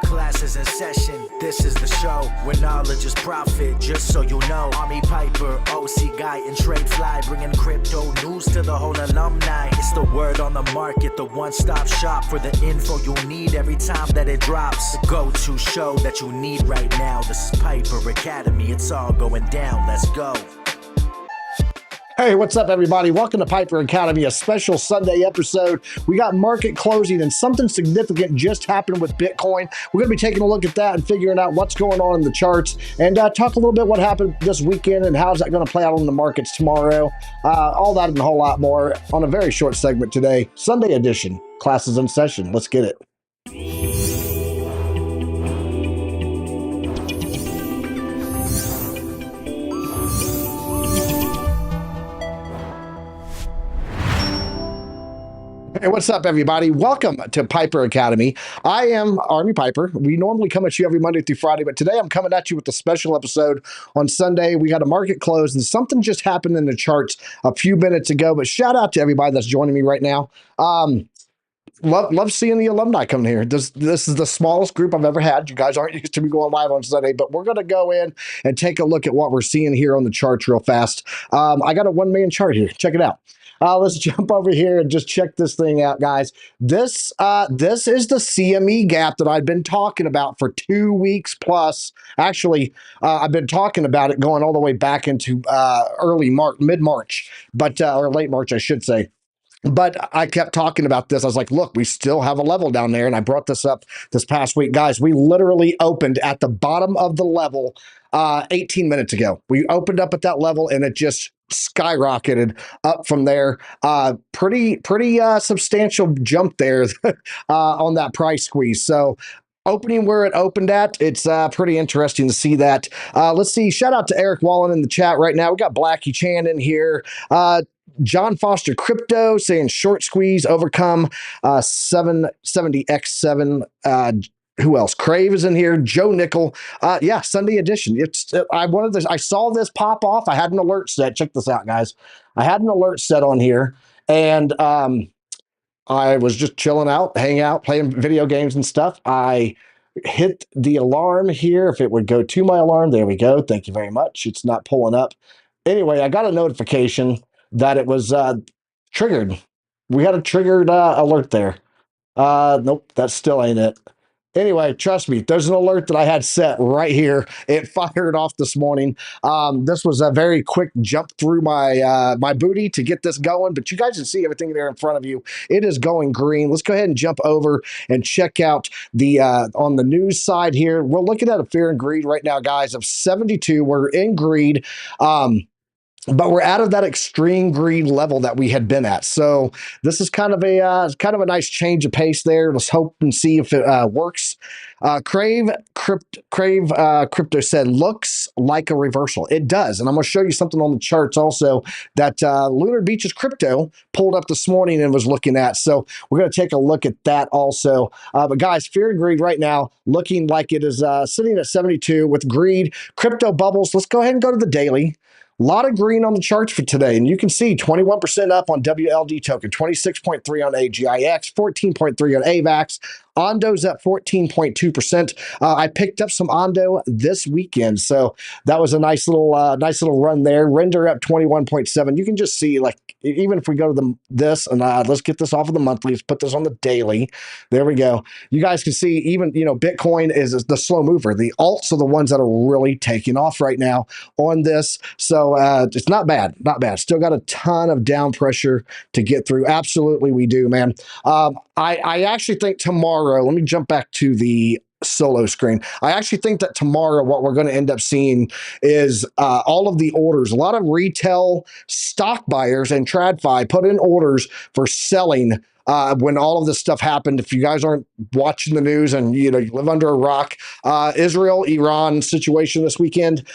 Class is in session, this is the show where knowledge is profit, just so you know. Army Piper, OC guy, and Trade Fly, bringing crypto news to the whole alumni. It's the word on the market, the one-stop shop for the info you need every time that it drops. The go-to show that you need right now. This is Piper Academy, it's all going down, let's go. Hey, what's up, everybody? Welcome to Piper Academy, a special Sunday episode. We got market closing and something significant just happened with Bitcoin. We're going to be taking a look at that and figuring out what's going on in the charts and talk a little bit what happened this weekend and how's that going to play out on the markets tomorrow. All that and a whole lot more on a very short segment today. Sunday edition. Classes in session. Let's get it. Hey, what's up, everybody? Welcome to Piper Academy. I am Army Piper. We normally come at you every Monday through Friday, but today I'm coming at you with a special episode on Sunday. We got a market close, and something just happened in the charts a few minutes ago, but shout out to everybody that's joining me right now. Love seeing the alumni coming here. This is the smallest group I've ever had. You guys aren't used to me going live on Sunday, but we're going to go in and take a look at what we're seeing here on the charts real fast. I got a 1 minute chart here. Check it out. Let's jump over here and just check this thing out, guys. This is the CME gap that I've been talking about for 2 weeks plus. Actually, I've been talking about it going all the way back into early March, mid-March, but or late March, I should say. But I kept talking about this. I was like, look, we still have a level down there. And I brought this up this past week. Guys, we literally opened at the bottom of the level 18 minutes ago. We opened up at that level and it just skyrocketed up from there. Pretty substantial jump there on that price squeeze. So opening where it opened at, it's pretty interesting to see that. Let's see. Shout out to Eric Wallen in the chat right now. We got Blackie Chan in here. John Foster Crypto saying short squeeze overcome 770x7. Who else? Crave is in here. Joe Nickel. Yeah, Sunday edition. I saw this pop off. I had an alert set. Check this out, guys. I had an alert set on here, and I was just chilling out, hanging out, playing video games and stuff. I hit the alarm here. If it would go to my alarm, there we go. Thank you very much. It's not pulling up. Anyway, I got a notification that it was triggered. We had a triggered alert there. Nope, that still ain't it. Anyway, trust me, there's an alert that I had set right here. It fired off this morning. This was a very quick jump through my my booty to get this going, but you guys can see everything there in front of you. It is going green. Let's go ahead and jump over and check out the on the news side here. We're looking at a fear and greed right now, guys, of 72. We're in greed. But we're out of that extreme greed level that we had been at. So this is kind of a nice change of pace there. Let's hope and see if it works. Crave Crypto said, looks like a reversal. It does. And I'm going to show you something on the charts also that Lunar Beaches Crypto pulled up this morning and was looking at. So we're going to take a look at that also. But guys, fear and greed right now looking like it is sitting at 72 with greed. Crypto bubbles. Let's go ahead and go to the daily. A lot of green on the charts for today, and you can see 21% up on WLD token, 26.3 on AGIX, 14.3 on AVAX. Ondo's at 14.2%. I picked up some Ondo this weekend, so that was a nice little run there. Render up 21.7. You can just see, like, even if we go to this and let's get this off of the monthly, let's put this on the daily. There we go. You guys can see even Bitcoin is the slow mover. The alts are the ones that are really taking off right now on this. So it's not bad, not bad. Still got a ton of down pressure to get through. Absolutely, we do, man. I actually think tomorrow, let me jump back to the solo screen. I actually think that tomorrow what we're going to end up seeing is all of the orders. A lot of retail stock buyers and TradFi put in orders for selling when all of this stuff happened. If you guys aren't watching the news and you live under a rock, Israel-Iran situation this weekend.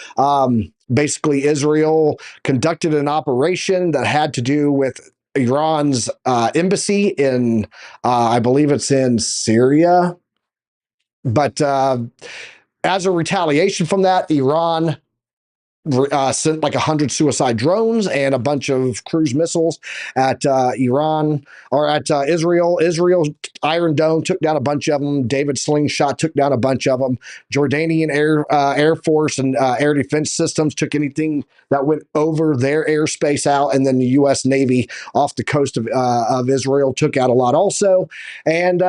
Basically, Israel conducted an operation that had to do with Iran's embassy in, I believe it's in Syria. But as a retaliation from that, Iran sent like 100 suicide drones and a bunch of cruise missiles at Iran or at Israel. Israel's Iron Dome took down a bunch of them. David Slingshot took down a bunch of them. Jordanian Air Force and air defense systems took anything that went over their airspace out, and then the U.S. Navy off the coast of Israel took out a lot also. And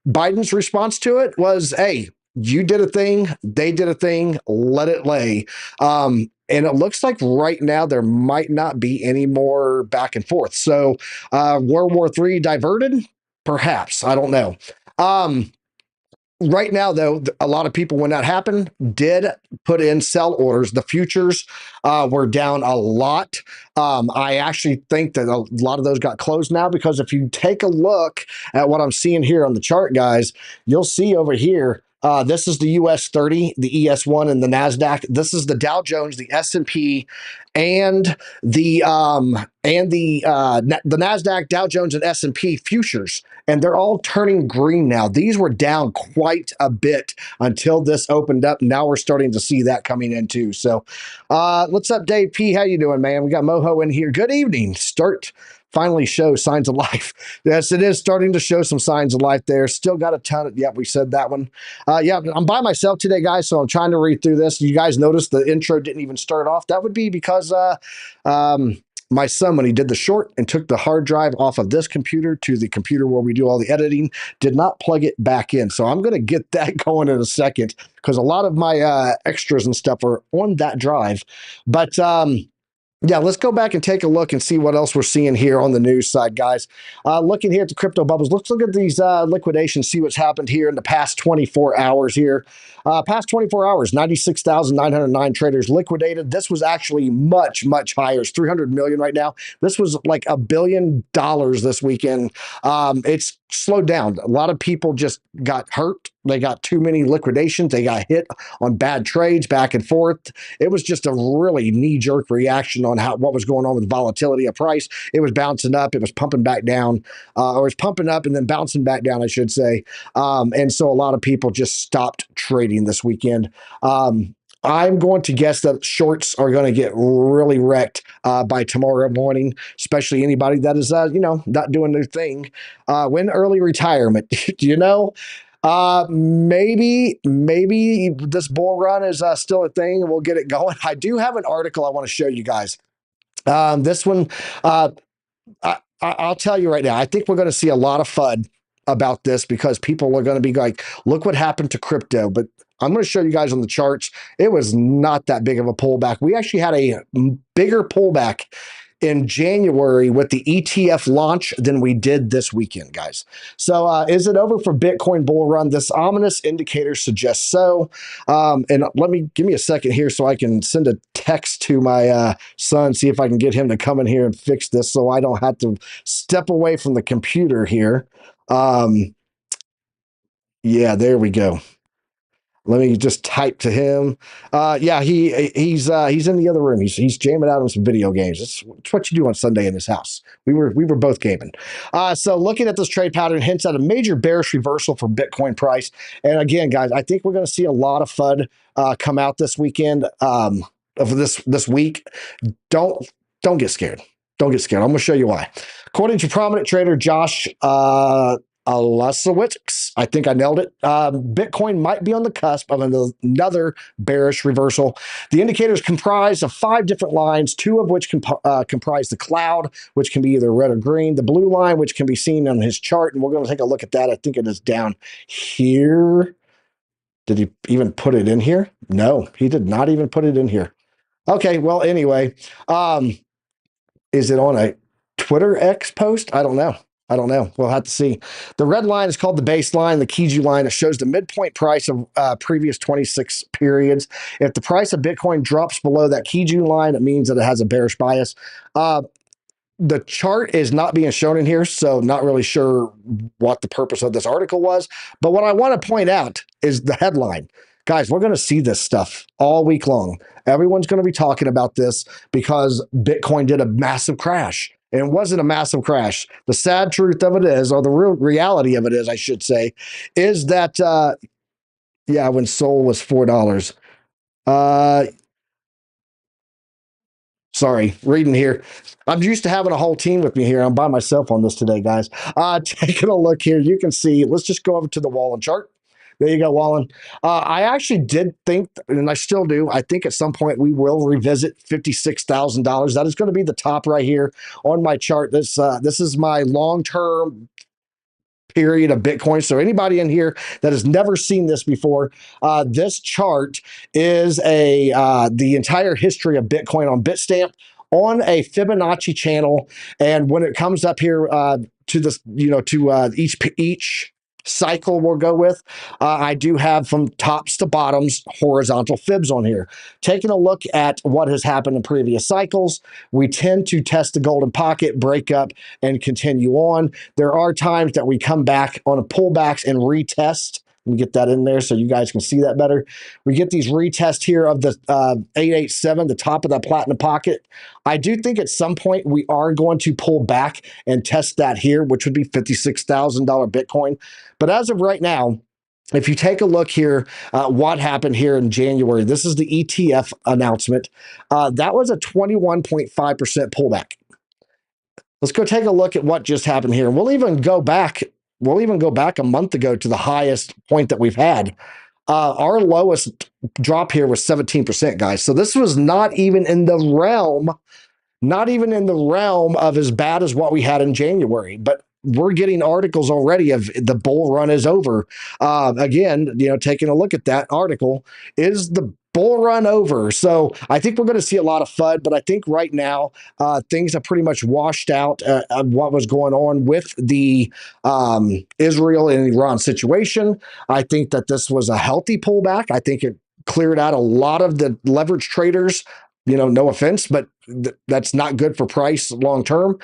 Biden's response to it was, hey, you did a thing, they did a thing, let it lay. And it looks like right now there might not be any more back and forth. So World War III diverted? Perhaps. I don't know. Right now, though, a lot of people, when that happened, did put in sell orders. The futures were down a lot. I actually think that a lot of those got closed now, because if you take a look at what I'm seeing here on the chart, guys, you'll see over here, this is the US 30, the ES1, and the NASDAQ. This is the Dow Jones, the S&P, and the NASDAQ, Dow Jones, and S&P futures. And they're all turning green now. These were down quite a bit until this opened up. Now we're starting to see that coming in too. So what's up, Dave P? How you doing, man? We got Moho in here. Good evening. Finally show signs of life. Yes, it is starting to show some signs of life there. Still got a ton of, we said that one. Yeah, I'm by myself today, guys, so I'm trying to read through this. You guys noticed the intro didn't even start off. That would be because my son, when he did the short and took the hard drive off of this computer to the computer where we do all the editing, did not plug it back in. So I'm going to get that going in a second, because a lot of my extras and stuff are on that drive. But yeah, let's go back and take a look and see what else we're seeing here on the news side, guys. Looking here at the crypto bubbles, let's look at these liquidations, see what's happened here in the past 24 hours here. Past 24 hours, 96,909 traders liquidated. This was actually much, much higher. It's 300 million right now. This was like $1 billion this weekend. It's slowed down. A lot of people just got hurt. They got too many liquidations. They got hit on bad trades back and forth. It was just a really knee-jerk reaction on what was going on with volatility of price. It was bouncing up. It was pumping back down, or it's pumping up and then bouncing back down, I should say. And so a lot of people just stopped trading this weekend. I'm going to guess that shorts are going to get really wrecked by tomorrow morning, especially anybody that is, not doing their thing. When early retirement, maybe this bull run is still a thing and we'll get it going. I do have an article I want to show you guys. This one, I'll tell you right now, I think we're going to see a lot of FUD about this, because people are going to be like, look what happened to crypto. But I'm going to show you guys on the charts. It was not that big of a pullback. We actually had a bigger pullback in January with the ETF launch than we did this weekend, guys. So is it over for Bitcoin bull run? This ominous indicator suggests so. And give me a second here so I can send a text to my son, see if I can get him to come in here and fix this so I don't have to step away from the computer here. Yeah, there we go. Let me just type to him. Yeah, he's in the other room. He's jamming out on some video games. It's what you do on Sunday in this house. We were both gaming. So looking at this trade pattern hints at a major bearish reversal for Bitcoin price. And again, guys, I think we're going to see a lot of FUD come out this weekend. Of this week. Don't get scared. Don't get scared. I'm going to show you why. According to prominent trader Josh Alasowicz, I think I nailed it, Bitcoin might be on the cusp of another bearish reversal. The indicators comprise of 5 different lines, 2 of which comprise the cloud, which can be either red or green, the blue line, which can be seen on his chart, and we're going to take a look at that. I think it is down here. Did he even put it in here? No, he did not even put it in here. Okay, well, anyway, is it on a Twitter X post? I don't know. We'll have to see. The red line is called the baseline, the Kijun line. It shows the midpoint price of previous 26 periods. If the price of Bitcoin drops below that Kijun line, it means that it has a bearish bias. The chart is not being shown in here, so not really sure what the purpose of this article was. But what I want to point out is the headline. Guys, we're going to see this stuff all week long. Everyone's going to be talking about this because Bitcoin did a massive crash. And it wasn't a massive crash. The sad truth of it is, or the real reality of it is, I should say, is that, when Sol was $4. Sorry, reading here. I'm used to having a whole team with me here. I'm by myself on this today, guys. Taking a look here, you can see. Let's just go over to the Wallen chart. There you go, Wallen. I actually did think, and I still do, I think at some point we will revisit $56,000. That is going to be the top right here on my chart. This is my long-term period of Bitcoin. So anybody in here that has never seen this before, this chart is the entire history of Bitcoin on Bitstamp on a Fibonacci channel. And when it comes up here to this, to each cycle we'll go with, I do have from tops to bottoms horizontal fibs on here. Taking a look at what has happened in previous cycles, we tend to test the golden pocket, break up, and continue on. There are times that we come back on a pullbacks and retest. Let me get that in there so you guys can see that better. We get these retests here of the 887, the top of that platinum pocket. I do think at some point we are going to pull back and test that here, which would be $56,000 Bitcoin. But as of right now, if you take a look here, what happened here in January, this is the ETF announcement. That was a 21.5% pullback. Let's go take a look at what just happened here. We'll even go back a month ago to the highest point that we've had. Our lowest drop here was 17%, guys. So this was not even in the realm of as bad as what we had in January. But we're getting articles already of the bull run is over. Again, taking a look at that article, is the bull run over? So I think we're going to see a lot of FUD, but I think right now things have pretty much washed out of what was going on with the Israel and Iran situation. I think that this was a healthy pullback. I think it cleared out a lot of the leverage traders. No offense, but that's not good for price long term.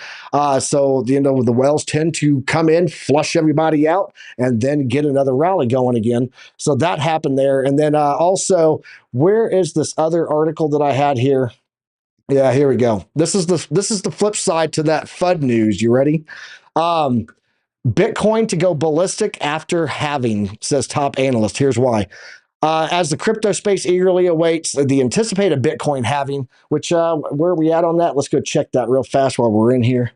So the whales tend to come in, flush everybody out, and then get another rally going again. So that happened there. And then also, where is this other article that I had here? Yeah, here we go. This is the flip side to that FUD news. You ready? Bitcoin to go ballistic after halving, says top analyst. Here's why. As the crypto space eagerly awaits the anticipated Bitcoin halving, which where are we at on that? Let's go check that real fast while we're in here.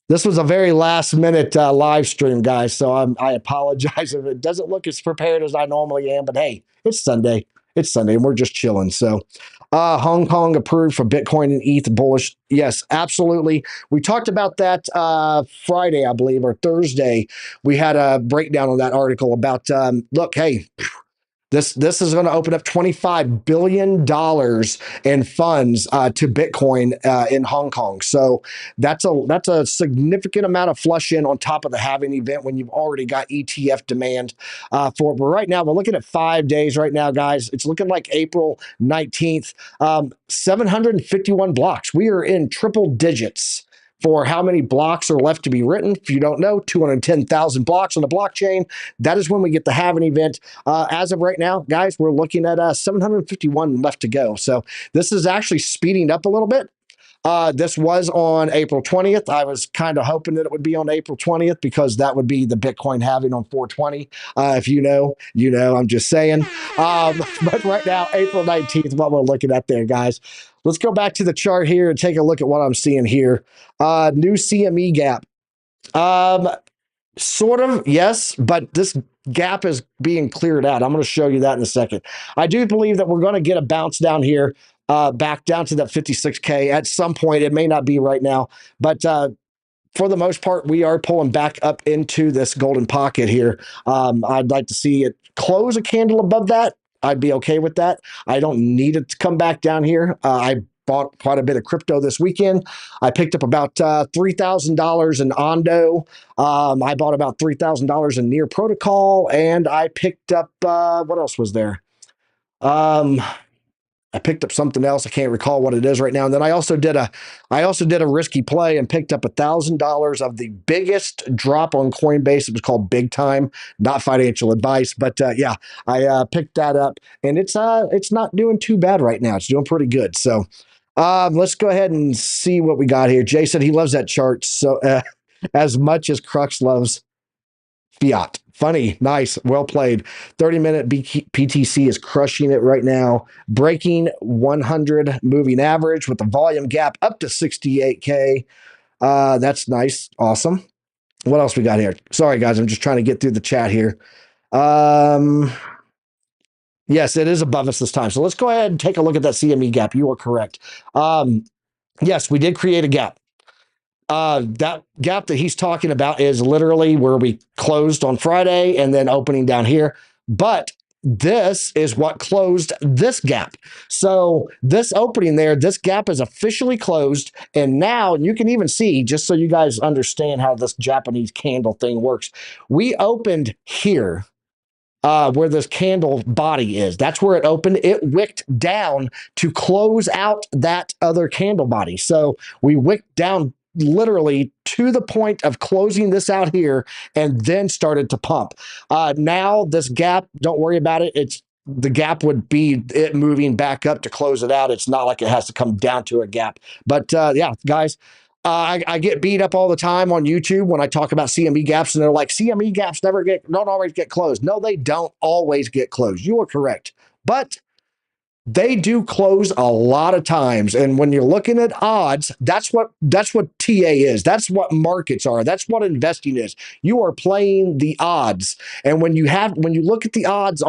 This was a very last minute live stream, guys, so I apologize if it doesn't look as prepared as I normally am, but hey, it's Sunday. It's Sunday, and we're just chilling. So Hong Kong approved for Bitcoin and ETH bullish. Yes, absolutely. We talked about that Friday, I believe, or Thursday. We had a breakdown on that article about, look, hey, this is going to open up $25 billion in funds to Bitcoin in Hong Kong. So that's a significant amount of flush in on top of the halving event when you've already got ETF demand for it. But right now, we're looking at 5 days right now, guys. It's looking like April 19th, 751 blocks. We are in triple digits for how many blocks are left to be written. If you don't know, 210,000 blocks on the blockchain. That is when we get the halving event. As of right now, guys, we're looking at 751 left to go. So this is actually speeding up a little bit. This was on April 20th. I was kind of hoping that it would be on April 20th because that would be the Bitcoin halving on 420. If you know, I'm just saying. But right now, April 19th, what we're looking at there, guys. Let's go back to the chart here and take a look at what I'm seeing here. New CME gap. Sort of, yes, but this gap is being cleared out. I'm going to show you that in a second. I do believe that we're going to get a bounce down here, back down to that 56K at some point. It may not be right now, but for the most part, we are pulling back up into this golden pocket here. I'd like to see it close a candle above that. I'd be okay with that. I don't need it to come back down here. I bought quite a bit of crypto this weekend. I picked up about $3,000 in Ondo. I bought about $3,000 in Near Protocol, and I picked up what else was there? I picked up something else. I can't recall what it is right now. And then I also did a risky play and picked up $1,000 of the biggest drop on Coinbase. It was called Big Time, not financial advice, but yeah, I picked that up, and it's not doing too bad right now. It's doing pretty good. So let's go ahead and see what we got here. Jay said he loves that chart so as much as Crux loves Fiat. Funny, nice, well played. 30-minute PTC is crushing it right now, breaking 100 moving average with the volume gap up to 68K. That's nice, awesome. What else we got here? Sorry, guys, I'm just trying to get through the chat here. Yes, it is above us this time. So let's go ahead and take a look at that CME gap. You are correct. Yes, we did create a gap. That gap that he's talking about is literally where we closed on Friday and then opening down here. But this is what closed this gap. So this opening there, this gap is officially closed. And now you can even see, just so you guys understand how this Japanese candle thing works, we opened here. Where this candle body is. That's where it opened. It wicked down to close out that other candle body. So we wicked down literally to the point of closing this out here and then started to pump. Now this gap, don't worry about it. It's the gap would be it moving back up to close it out. It's not like it has to come down to a gap. But yeah, guys, I get beat up all the time on YouTube when I talk about CME gaps, and they're like, CME gaps don't always get closed. No, they don't always get closed. You are correct. But they do close a lot of times. And when you're looking at odds, that's what TA is. That's what markets are. That's what investing is. You are playing the odds. And when you look at the odds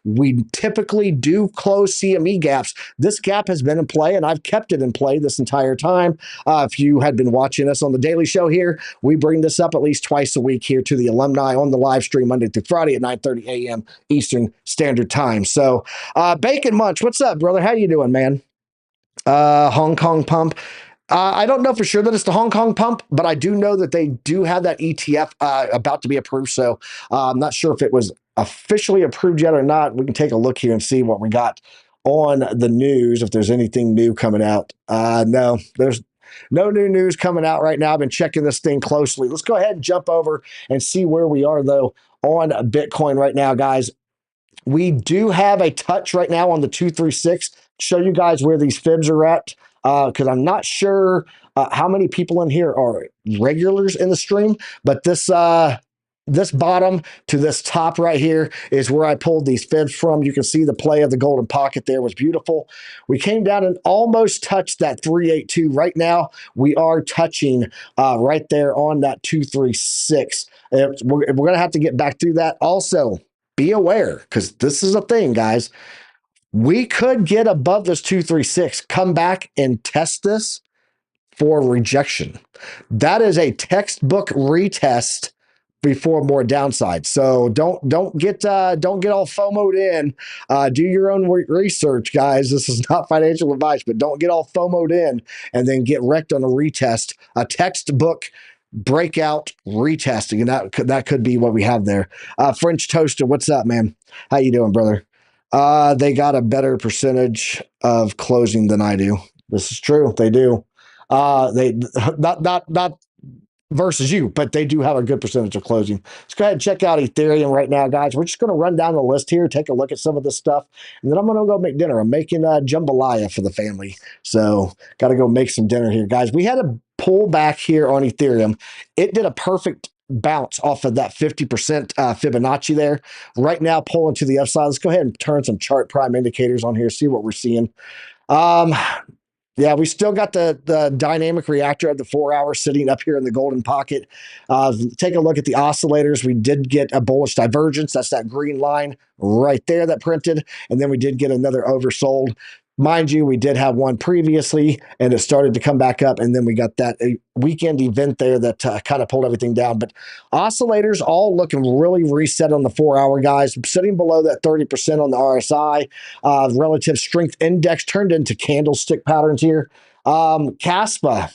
we typically do close CME gaps. This gap has been in play, and I've kept it in play this entire time. If you had been watching us on the Daily Show here, we bring this up at least twice a week here to the alumni on the live stream Monday through Friday at 9:30 a.m. Eastern Standard Time. So Bacon Munch, what's up, brother? How you doing, man? Hong Kong pump. I don't know for sure that it's the Hong Kong pump, but I do know that they do have that ETF about to be approved. So I'm not sure if it was officially approved yet or not. We can take a look here and see what we got on the news, if there's anything new coming out. No, there's no new news coming out right now. I've been checking this thing closely. Let's go ahead and jump over and see where we are, though, on Bitcoin right now, guys. We do have a touch right now on the 236. Show you guys where these fibs are at, because I'm not sure how many people in here are regulars in the stream, but this bottom to this top right here is where I pulled these fibs from. You can see the play of the golden pocket there was beautiful. We came down and almost touched that 382. Right now, we are touching right there on that 236. We're going to have to get back through that. Also, be aware, because this is a thing, guys. We could get above this 236, come back and test this for rejection. That is a textbook retest before more downside. So don't get all FOMO'd in. Do your own research, guys. This is not financial advice, but don't get all FOMO'd in and then get wrecked on a retest. A textbook breakout retesting, and that could be what we have there. French Toaster, what's up, man? How you doing, brother? They got a better percentage of closing than I do. This is true. They do. They not versus you, but they do have a good percentage of closing. Let's go ahead and check out Ethereum right now, guys. We're just going to run down the list here, take a look at some of this stuff, and then I'm going to go make dinner. I'm making jambalaya for the family, so got to go make some dinner here, guys. We had a pull back here on Ethereum. It did a perfect bounce off of that 50% Fibonacci there. Right now, pulling to the upside. Let's go ahead and turn some chart prime indicators on here, see what we're seeing. Yeah, we still got the dynamic reactor at the 4 hour sitting up here in the golden pocket. Take a look at the oscillators. We did get a bullish divergence. That's that green line right there that printed. And then we did get another oversold. Mind you, we did have one previously, and it started to come back up, and then we got that weekend event there that kind of pulled everything down. But oscillators all looking really reset on the 4 hour, guys. Sitting below that 30% on the RSI. Relative strength index turned into candlestick patterns here. Caspa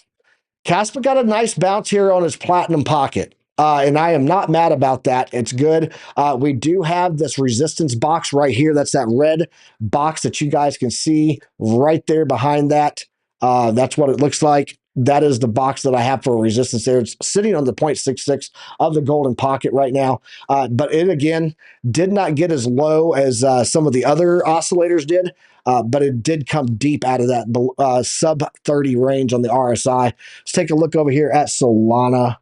got a nice bounce here on his platinum pocket. And I am not mad about that. It's good. We do have this resistance box right here. That's that red box that you guys can see right there behind that. That's what it looks like. That is the box that I have for resistance there. It's sitting on the 0.66 of the golden pocket right now. But it, again, did not get as low as some of the other oscillators did. But it did come deep out of that sub 30 range on the RSI. Let's take a look over here at Solana.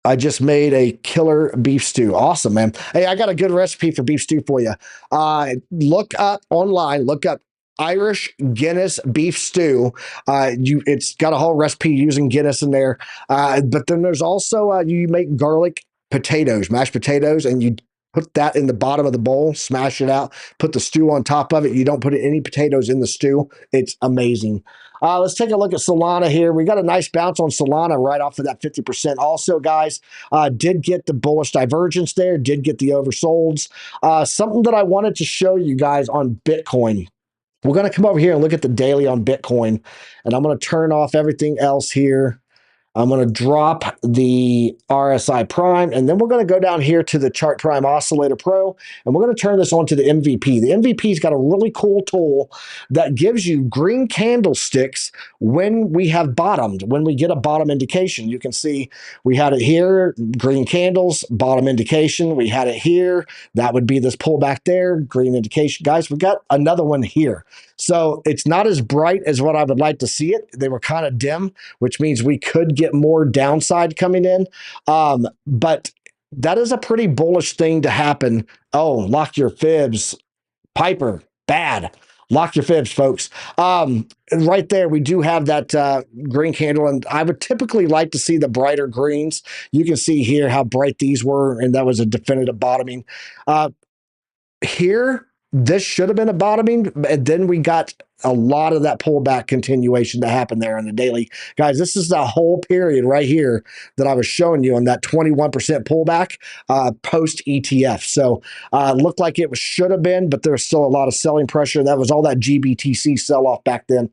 I just made a killer beef stew. Awesome, man. Hey, I got a good recipe for beef stew for you. Look up online, look up Irish Guinness beef stew. It's got a whole recipe using Guinness in there. But then there's also you make garlic potatoes, mashed potatoes, and you put that in the bottom of the bowl, smash it out, put the stew on top of it. You don't put any potatoes in the stew. It's amazing. Let's take a look at Solana here. We got a nice bounce on Solana right off of that 50%. Also, guys, did get the bullish divergence there, did get the oversolds. Something that I wanted to show you guys on Bitcoin. We're going to come over here and look at the daily on Bitcoin, and I'm going to turn off everything else here. I'm going to drop the RSI Prime, and then we're going to go down here to the Chart Prime Oscillator Pro, and we're going to turn this on to the MVP. The MVP's got a really cool tool that gives you green candlesticks when we have bottomed, when we get a bottom indication. You can see we had it here, green candles, bottom indication. We had it here. That would be this pullback there, green indication. Guys, we got another one here. So it's not as bright as what I would like to see it. They were kind of dim, which means we could get more downside coming in. But that is a pretty bullish thing to happen. Oh, lock your fibs. Piper, bad. Lock your fibs, folks. Right there, we do have that green candle, and I would typically like to see the brighter greens. You can see here how bright these were, and that was a definitive bottoming. Here, this should have been a bottoming, and then we got a lot of that pullback continuation that happened there on the daily. Guys, this is the whole period right here that I was showing you on that 21% pullback post ETF. So looked like it should have been, but there's still a lot of selling pressure. That was all that GBTC sell-off back then.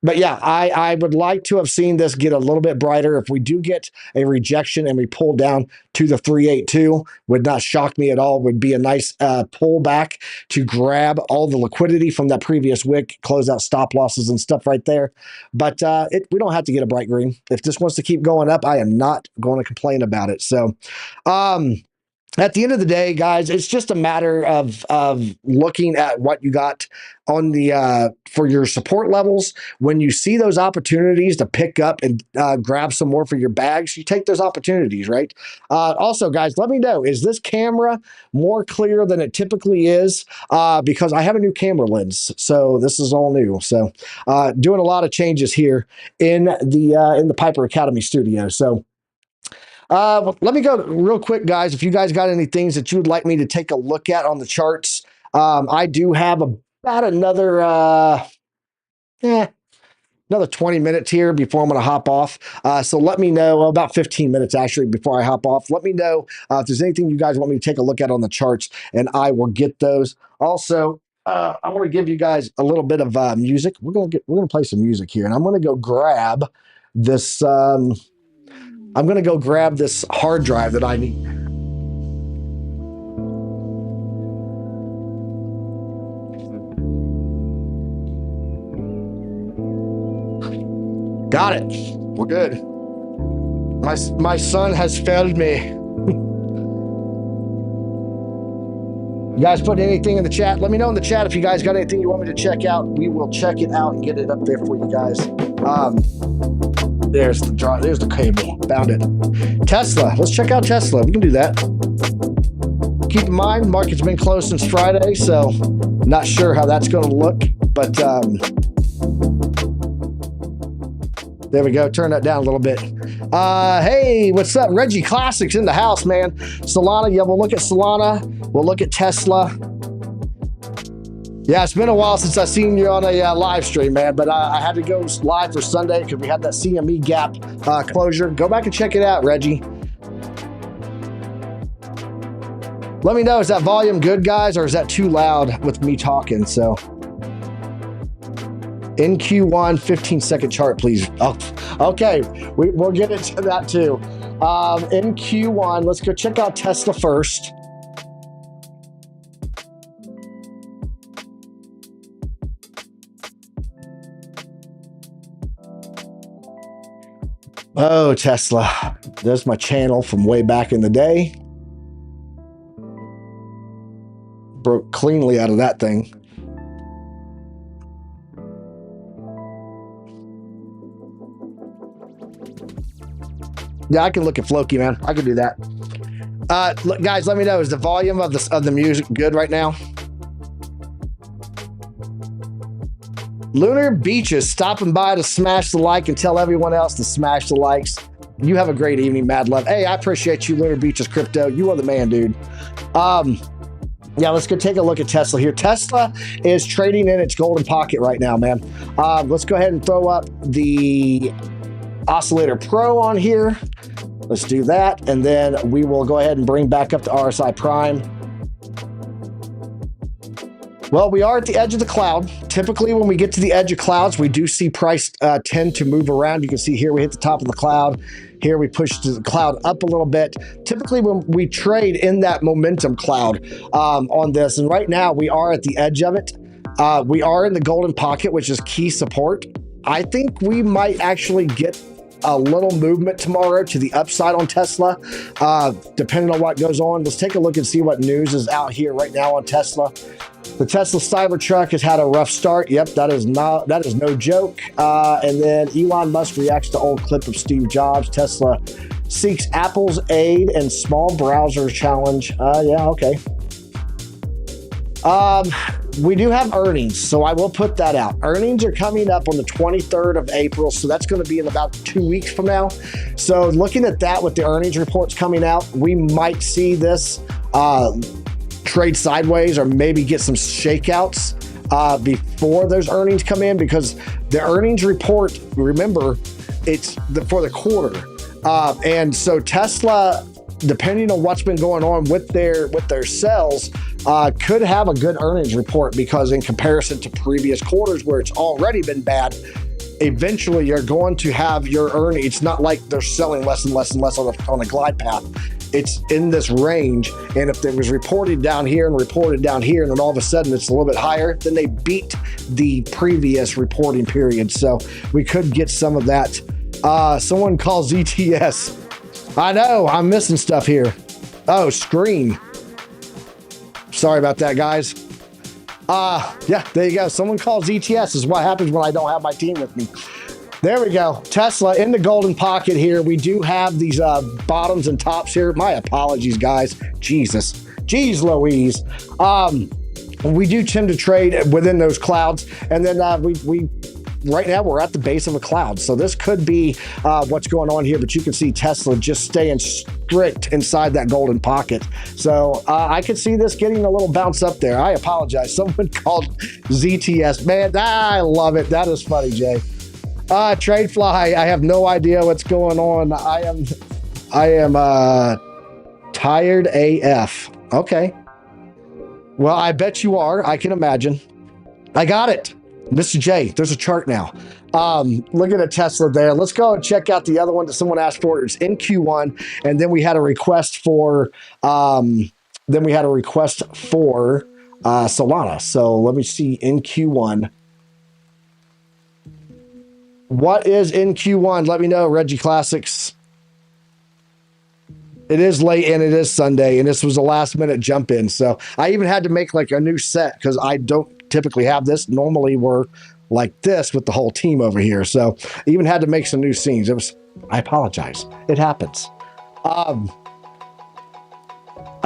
But yeah, I would like to have seen this get a little bit brighter. If we do get a rejection and we pull down to the 382, would not shock me at all. Would be a nice pullback to grab all the liquidity from that previous wick, close out stop losses and stuff right there. But we don't have to get a bright green. If this wants to keep going up, I am not going to complain about it. So, at the end of the day, guys, it's just a matter of looking at what you got on the for your support levels. When you see those opportunities to pick up and grab some more for your bags, you take those opportunities, right? Also, guys, let me know, is this camera more clear than it typically is? Because I have a new camera lens, so this is all new. So doing a lot of changes here in the Piper Academy studio. So let me go real quick, guys. If you guys got any things that you would like me to take a look at on the charts, I do have about another 20 minutes here before I'm going to hop off. So let me know, about 15 minutes actually before I hop off. Let me know if there's anything you guys want me to take a look at on the charts, and I will get those. Also, I want to give you guys a little bit of music. We're going to play some music here, and I'm going to go grab this. I'm going to go grab this hard drive that I need. Got it. We're good. My son has failed me. You guys put anything in the chat? Let me know in the chat if you guys got anything you want me to check out. We will check it out and get it up there for you guys. There's the cable. Found it. Tesla. Let's check out Tesla. We can do that. Keep in mind, market's been closed since Friday, so not sure how that's going to look, but there we go. Turn that down a little bit. Hey, what's up? Reggie Classics in the house, man. Solana. Yeah, we'll look at Solana. We'll look at Tesla. Yeah, it's been a while since I've seen you on a live stream, man, but I had to go live for Sunday because we had that CME gap closure. Go back and check it out, Reggie. Let me know, is that volume good, guys, or is that too loud with me talking? So, in Q1, 15-second chart, please. Oh, okay, we'll get into that too. In Q1, let's go check out Tesla first. Oh, Tesla. There's my channel from way back in the day. Broke cleanly out of that thing. Yeah, I can look at Floki, man. I can do that. Look, guys, let me know, is the volume of the music good right now? Lunar Beaches stopping by to smash the like and tell everyone else to smash the likes. You have a great evening, Mad Love. Hey, I appreciate you, Lunar Beaches Crypto. You are the man, dude. Yeah, let's go take a look at Tesla here. Tesla is trading in its golden pocket right now, man. Let's go ahead and throw up the Oscillator Pro on here. Let's do that. And then we will go ahead and bring back up to RSI Prime. Well, we are at the edge of the cloud. Typically, when we get to the edge of clouds, we do see price tend to move around. You can see here we hit the top of the cloud. Here we push the cloud up a little bit. Typically, when we trade in that momentum cloud on this, and right now we are at the edge of it. We are in the golden pocket, which is key support. I think we might actually get a little movement tomorrow to the upside on Tesla, depending on what goes on. Let's take a look and see what news is out here right now on Tesla. The Tesla Cybertruck has had a rough start. Yep, that is no joke. And then Elon Musk reacts to old clip of Steve Jobs. Tesla seeks Apple's aid and small browser challenge. Yeah, okay. We do have earnings, so I will put that out. Earnings are coming up on the 23rd of April, so that's going to be in about 2 weeks from now. So looking at that with the earnings reports coming out, we might see this trade sideways or maybe get some shakeouts before those earnings come in, because the earnings report, remember, it's for the quarter. And so Tesla, depending on what's been going on with their sales, could have a good earnings report, because in comparison to previous quarters where it's already been bad, eventually you're going to have your earnings. It's not like they're selling less and less and less on a glide path. It's in this range, and if it was reported down here and reported down here, and then all of a sudden it's a little bit higher, then they beat the previous reporting period. So we could get some of that. Someone calls ETS. I know, I'm missing stuff here. Oh, screen. Sorry about that, guys. Yeah, there you go. Someone calls ETS is what happens when I don't have my team with me. There we go. Tesla in the golden pocket here. We do have these bottoms and tops here. My apologies, guys. Jesus. Jeez Louise. We do tend to trade within those clouds. And then we right now we're at the base of a cloud. So this could be what's going on here, but you can see Tesla just staying strict inside that golden pocket. So I could see this getting a little bounce up there. I apologize. Someone called ZTS. Man, I love it. That is funny, Jay. TradeFly, I have no idea what's going on. I am tired AF. Okay. Well, I bet you are. I can imagine. I got it. Mr. J, there's a chart now. Look at a Tesla there. Let's go and check out the other one that someone asked for. It's in Q1, and then we had a request for Solana. So let me see in Q1. What is in Q1? Let me know, Reggie Classics. It is late and it is Sunday, and this was a last minute jump in. So I even had to make like a new set because I don't typically have this. Normally we're like this with the whole team over here. So I even had to make some new scenes. I apologize. It happens. I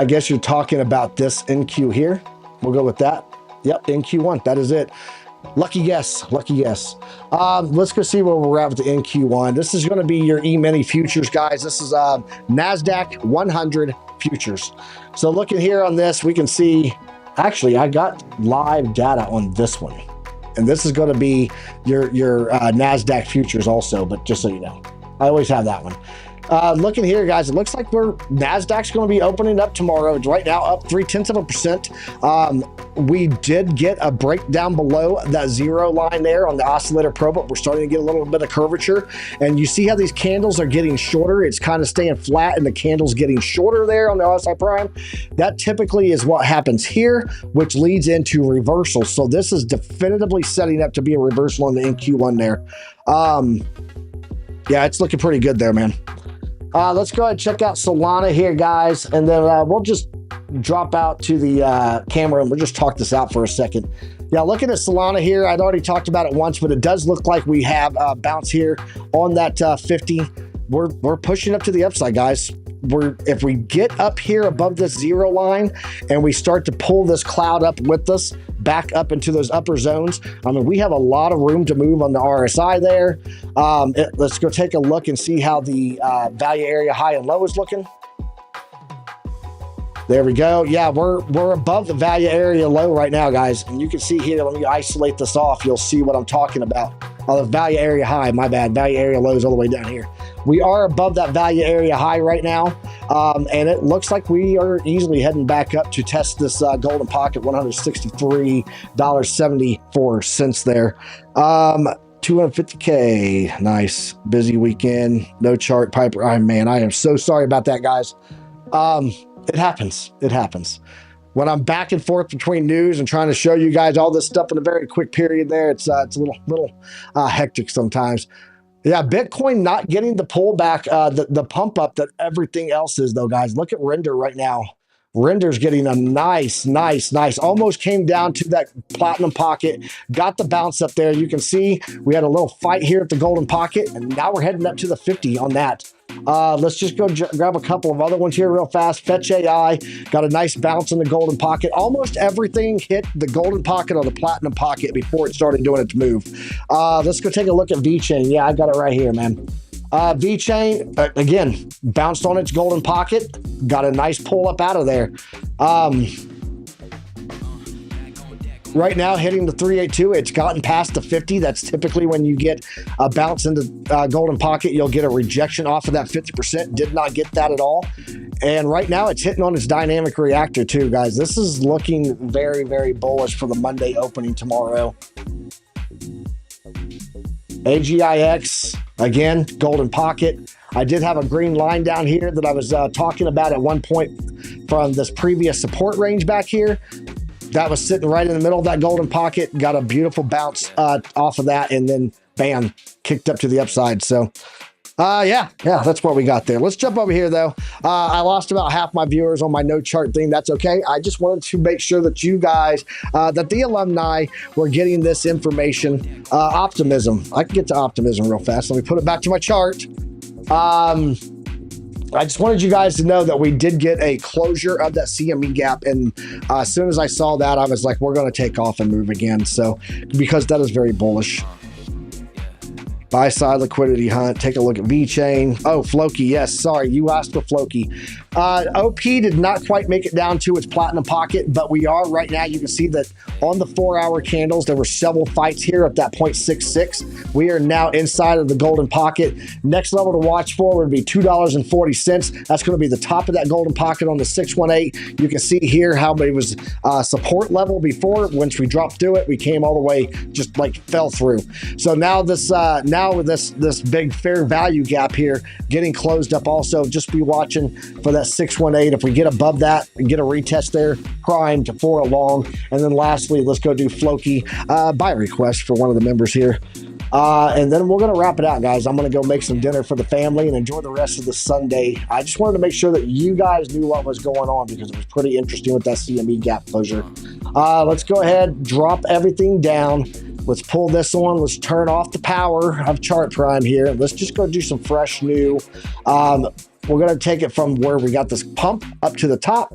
guess you're talking about this NQ here. We'll go with that. Yep, NQ1. That is it. Lucky guess. Lucky guess. Let's go see where we're at with the NQ1. This is going to be your E-mini futures, guys. This is NASDAQ 100 futures. So looking here on this, we can see, actually, I got live data on this one. And this is going to be your NASDAQ futures also, but just so you know. I always have that one. Looking here, guys, it looks like NASDAQ's going to be opening up tomorrow. It's right now up 0.3%. We did get a breakdown below that zero line there on the Oscillator Pro, but we're starting to get a little bit of curvature. And you see how these candles are getting shorter. It's kind of staying flat, and the candle's getting shorter there on the RSI Prime. That typically is what happens here, which leads into reversal. So this is definitively setting up to be a reversal on the NQ1 there. Yeah, it's looking pretty good there, man. Let's go ahead and check out Solana here, guys, and then we'll just drop out to the camera and we'll just talk this out for a second. Yeah, looking at Solana here, I'd already talked about it once, but it does look like we have a bounce here on that 50. we're pushing up to the upside, guys. If we get up here above this zero line and we start to pull this cloud up with us back up into those upper zones, I mean, we have a lot of room to move on the RSI there. Let's go take a look and see how the value area high and low is looking. There we go. Yeah, we're above the value area low right now, guys. And you can see here, let me isolate this off. You'll see what I'm talking about. Oh, the value area high, my bad. Value area low is all the way down here. We are above that value area high right now. And it looks like we are easily heading back up to test this golden pocket, $163.74 there. 250K. Nice. Busy weekend. No chart, Piper. Oh, man, I am so sorry about that, guys. It happens. It happens. When I'm back and forth between news and trying to show you guys all this stuff in a very quick period there, it's a little hectic sometimes. Yeah, Bitcoin not getting the pullback, the pump up that everything else is, though, guys. Look at Render right now. Render's getting a nice, almost came down to that platinum pocket, got the bounce up there. You can see we had a little fight here at the golden pocket, and now we're heading up to the 50 on that. Let's just go grab a couple of other ones here real fast. Fetch AI got a nice bounce in the golden pocket. Almost everything hit the golden pocket or the platinum pocket before it started doing its move. Let's go take a look at VeChain. Yeah, I got it right here, man. VeChain, again, bounced on its golden pocket, got a nice pull up out of there. Right now, hitting the 382, it's gotten past the 50. That's typically when you get a bounce into golden pocket, you'll get a rejection off of that 50%. Did not get that at all. And right now, it's hitting on its dynamic reactor too, guys. This is looking very, very bullish for the Monday opening tomorrow. AGIX, again, golden pocket. I did have a green line down here that I was talking about at one point from this previous support range back here. That was sitting right in the middle of that golden pocket. Got a beautiful bounce off of that, and then bam, kicked up to the upside. So yeah, that's what we got there. Let's jump over here, though. I lost about half my viewers on my no chart thing. That's okay. I just wanted to make sure that you guys, that the alumni were getting this information. Optimism. I can get to optimism real fast. Let me put it back to my chart. I just wanted you guys to know that we did get a closure of that CME gap. And as soon as I saw that, I was like, we're going to take off and move again. So, because that is very bullish. Buy side liquidity hunt. Take a look at VeChain. Oh, Floki. Yes. Sorry. You asked for Floki. OP did not quite make it down to its platinum pocket, but we are right now. You can see that on the 4-hour candles, there were several fights here at that 0.66. We are now inside of the golden pocket. Next level to watch for would be $2.40. That's going to be the top of that golden pocket on the 618. You can see here how it was support level before. Once we dropped through it, we came all the way, just like fell through. So now this with this big fair value gap here getting closed up also, just be watching for that 618. If we get above that and get a retest there, prime to 4 along. And then lastly, let's go do Floki buy request for one of the members here. And then we're going to wrap it out, guys. I'm going to go make some dinner for the family and enjoy the rest of the Sunday. I just wanted to make sure that you guys knew what was going on because it was pretty interesting with that CME gap closure. Let's go ahead, drop everything down. Let's pull this on. Let's turn off the power of Chart Prime here. Let's just go do some fresh new. We're going to take it from where we got this pump up to the top.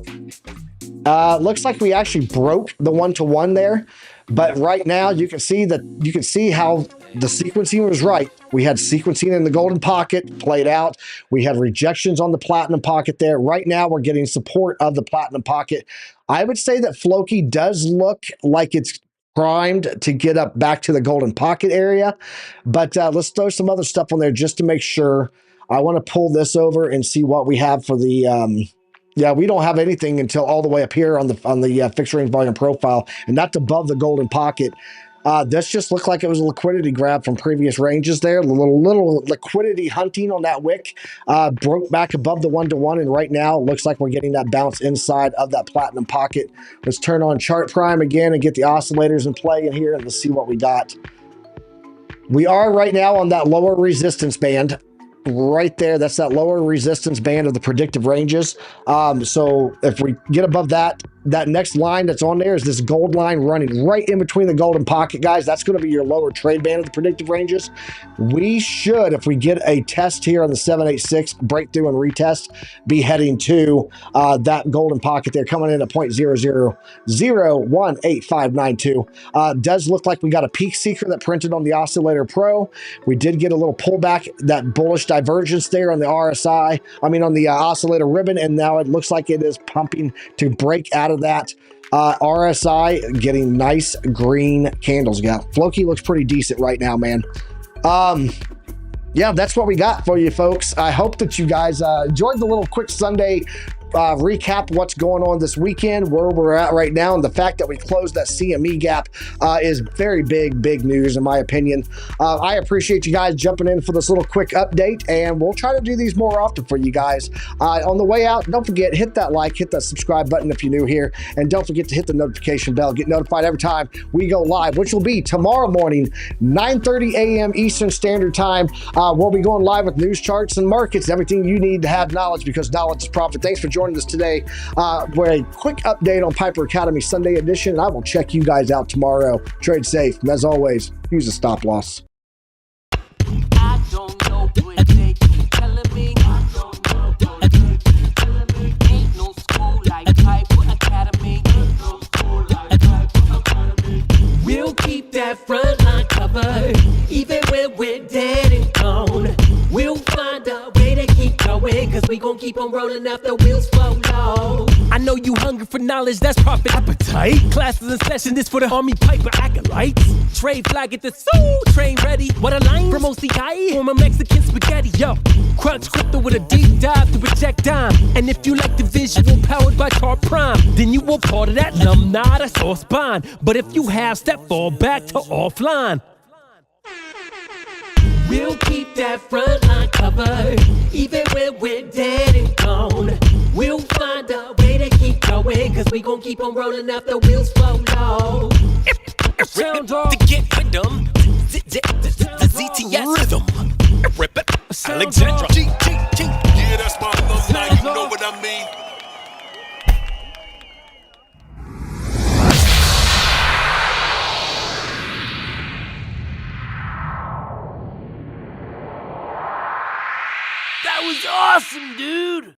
Looks like we actually broke the 1-to-1 there. But right now you can see how the sequencing was right. We had sequencing in the golden pocket played out. We had rejections on the platinum pocket there. Right now we're getting support of the platinum pocket. I would say that Floki does look like it's primed to get up back to the golden pocket area. But let's throw some other stuff on there just to make sure. I want to pull this over and see what we have for the yeah, we don't have anything until all the way up here on the fixed range volume profile, and that's above the golden pocket. This just looked like it was a liquidity grab from previous ranges there. A little liquidity hunting on that wick. Broke back above the 1-to-1, and right now it looks like we're getting that bounce inside of that platinum pocket. Let's turn on Chart Prime again and get the oscillators in play in here, and let's see what we got. We are right now on that lower resistance band. Right there, that's that lower resistance band of the predictive ranges. So if we get above that, that next line that's on there is this gold line running right in between the golden pocket, guys. That's going to be your lower trade band of the predictive ranges. We should, if we get a test here on the 786 breakthrough and retest, be heading to that golden pocket there, coming in at 0.00018592. Does look like we got a peak seeker that printed on the Oscillator Pro. We did get a little pullback, that bullish divergence there on the RSI, on the Oscillator ribbon, and now it looks like it is pumping to break out of that. RSI getting nice green candles. Yeah, Floki looks pretty decent right now, man. Yeah, that's what we got for you, folks. I hope that you guys enjoyed the little quick Sunday recap what's going on this weekend, where we're at right now, and the fact that we closed that CME gap is very big news in my opinion. I appreciate you guys jumping in for this little quick update, and we'll try to do these more often for you guys. On the way out, don't forget, hit that like, hit that subscribe button if you're new here, and don't forget to hit the notification bell. Get notified every time we go live, which will be tomorrow morning, 9:30 a.m. Eastern Standard Time. We'll be going live with news, charts, and markets, everything you need to have knowledge, because knowledge is profit. Thanks for joining us today for a quick update on Piper Academy Sunday edition, and I will check you guys out tomorrow. Trade safe, and as always, use a stop loss. I don't know what they keep telling me. I don't know what they keep telling me. Ain't no school like Piper Academy. Ain't no school like Piper Academy. We'll keep that front line covered, even when we're dead and gone. We'll find a way to keep going, cause we gon' keep on rolling out the wheels fall low. I know you hungry for knowledge, that's profit appetite. Classes in session, this for the Army Piper acolytes. Trade flag at the soul, train ready. What a line from OCI, former Mexican spaghetti. Yo, crunch crypto with a deep dive to project dime. And if you like the visual powered by Chart Prime, then you were part of that alumni, that's all spine. But if you have, step fall back to offline. We'll keep that front line covered, even when we're dead and gone. We'll find a way to keep going, cause we gon' keep on rolling out the wheels fall low. Sound off. To get with them, the ZTS rhythm. Rip it, Alexandra. Yeah, that's my alumni, you know what I mean? That was awesome, dude!